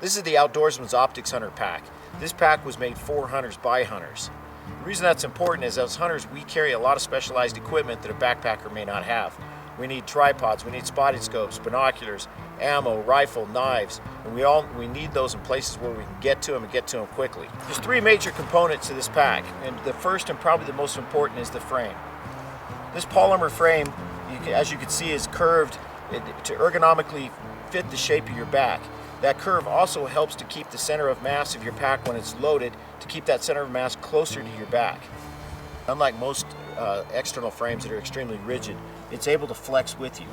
This is the Outdoorsman's Optics Hunter Pack. This pack was made for hunters by hunters. The reason that's important is as hunters we carry a lot of specialized equipment that a backpacker may not have. We need tripods, we need spotting scopes, binoculars, ammo, rifle, knives, and we need those in places where we can get to them and get to them quickly. There's three major components to this pack, and the first and probably the most important is the frame. This polymer frame, as you can see, is curved to ergonomically fit the shape of your back. That curve also helps to keep the center of mass of your pack when it's loaded, to keep that center of mass closer to your back. Unlike most external frames that are extremely rigid, it's able to flex with you.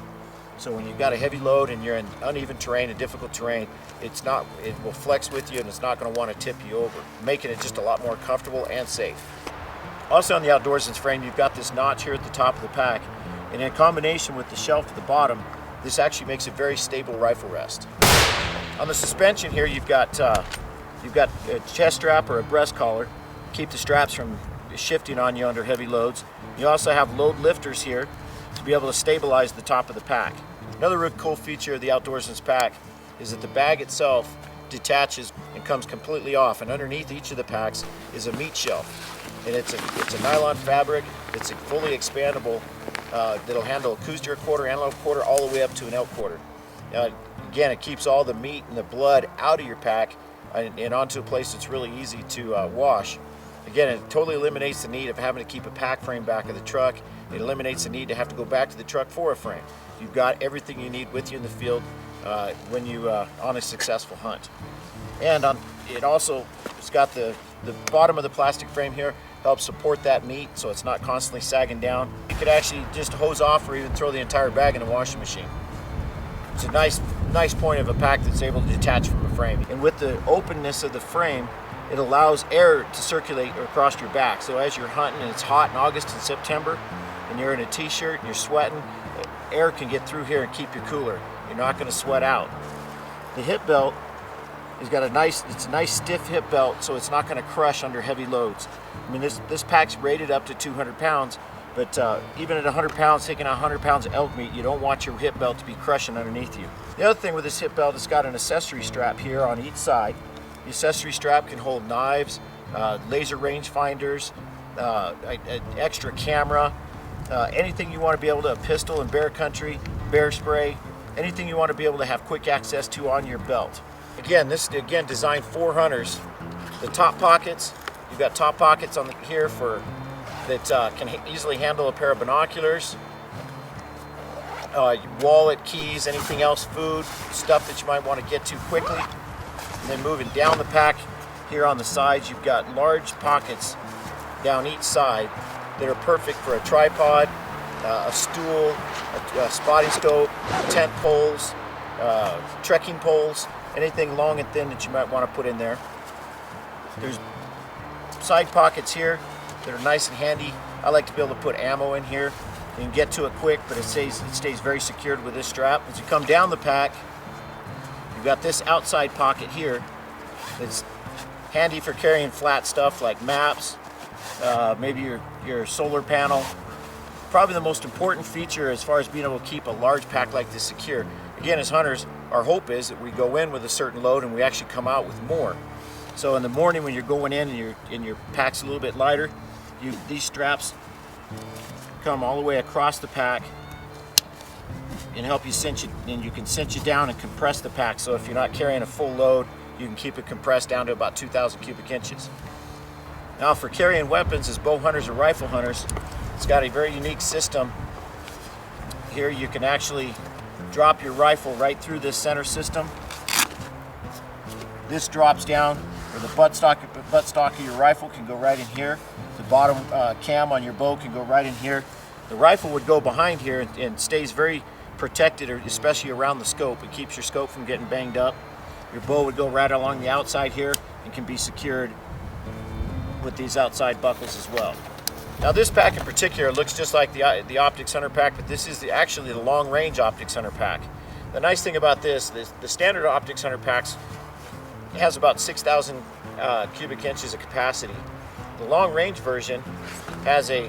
So when you've got a heavy load and you're in uneven terrain and difficult terrain, it will flex with you and it's not going to want to tip you over, making it just a lot more comfortable and safe. Also on the Outdoorsman's frame, you've got this notch here at the top of the pack, and in combination with the shelf at the bottom, this actually makes a very stable rifle rest. On the suspension here, you've got a chest strap or a breast collar, keep the straps from shifting on you under heavy loads. You also have load lifters here to be able to stabilize the top of the pack. Another really cool feature of the Outdoorsman's pack is that the bag itself detaches and comes completely off, and underneath each of the packs is a meat shelf. And it's a nylon fabric, it's fully expandable, that'll handle a Coues deer quarter, antelope quarter, all the way up to an elk quarter. Again, it keeps all the meat and the blood out of your pack and onto a place that's really easy to wash. Again, it totally eliminates the need of having to keep a pack frame back of the truck. It eliminates the need to have to go back to the truck for a frame. You've got everything you need with you in the field when you on a successful hunt. And it's got the bottom of the plastic frame here helps support that meat so it's not constantly sagging down. You could actually just hose off or even throw the entire bag in a washing machine. It's a nice point of a pack that's able to detach from the frame. And with the openness of the frame, it allows air to circulate across your back. So as you're hunting and it's hot in August and September, and you're in a t-shirt and you're sweating, air can get through here and keep you cooler. You're not going to sweat out. The hip belt has got it's a nice stiff hip belt, so it's not going to crush under heavy loads. I mean, this pack's rated up to 200 pounds, but even at 100 pounds, taking out 100 pounds of elk meat, you don't want your hip belt to be crushing underneath you. The other thing with this hip belt, it's got an accessory strap here on each side. The accessory strap can hold knives, laser range finders, an extra camera, anything you want to be able to, a pistol in bear country, bear spray, anything you want to be able to have quick access to on your belt. Again, this is designed for hunters. The top pockets, you've got top pockets on here that can easily handle a pair of binoculars, wallet, keys, anything else, food, stuff that you might want to get to quickly. And then moving down the pack here on the sides, you've got large pockets down each side that are perfect for a tripod, a stool, a spotting scope, tent poles, trekking poles, anything long and thin that you might want to put in there. There's side pockets here that are nice and handy. I like to be able to put ammo in here. You can get to it quick, but it stays very secured with this strap. As you come down the pack, you've got this outside pocket here that's handy for carrying flat stuff like maps, maybe your solar panel. Probably the most important feature as far as being able to keep a large pack like this secure. Again, as hunters, our hope is that we go in with a certain load and we actually come out with more. So in the morning when you're going in and your pack's a little bit lighter, these straps come all the way across the pack and help you cinch it, and you can cinch it down and compress the pack. So if you're not carrying a full load, you can keep it compressed down to about 2,000 cubic inches. Now for carrying weapons as bow hunters or rifle hunters, it's got a very unique system. Here you can actually drop your rifle right through this center system. This drops down, or the buttstock of your rifle can go right in here. The bottom cam on your bow can go right in here. The rifle would go behind here and stays very protected, especially around the scope. It keeps your scope from getting banged up. Your bow would go right along the outside here and can be secured with these outside buckles as well. Now this pack in particular looks just like the Optics Hunter Pack, but this is actually the long range Optics Hunter Pack. The nice thing about this, the standard Optics Hunter Packs has about 6,000 cubic inches of capacity. The long range version has a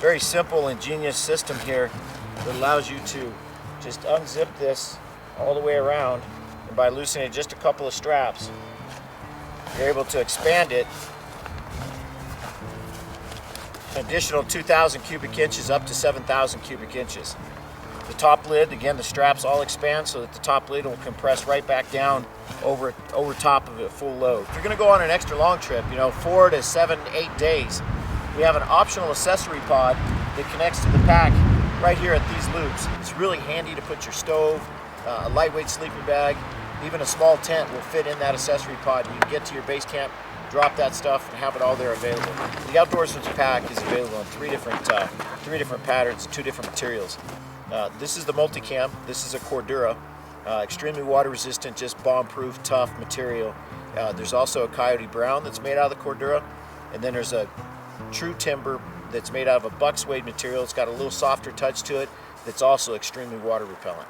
very simple, ingenious system here that allows you to just unzip this all the way around And by loosening just a couple of straps, you're able to expand it an additional 2,000 cubic inches up to 7,000 cubic inches. The top lid, again, the straps all expand so that the top lid will compress right back down over top of it full load. If you're going to go on an extra long trip, 4 to 7, 8 days, we have an optional accessory pod that connects to the pack right here at these loops. It's really handy to put your stove, a lightweight sleeping bag, even a small tent will fit in that accessory pod. You can get to your base camp, drop that stuff, and have it all there available. The Outdoorsmans Pack is available in three different patterns, 2 different materials. This is the multicam. This is a Cordura, extremely water resistant, just bomb-proof, tough material. There's also a Coyote Brown that's made out of the Cordura, and then there's a True Timber that's made out of a buck suede material. It's got a little softer touch to it that's also extremely water repellent.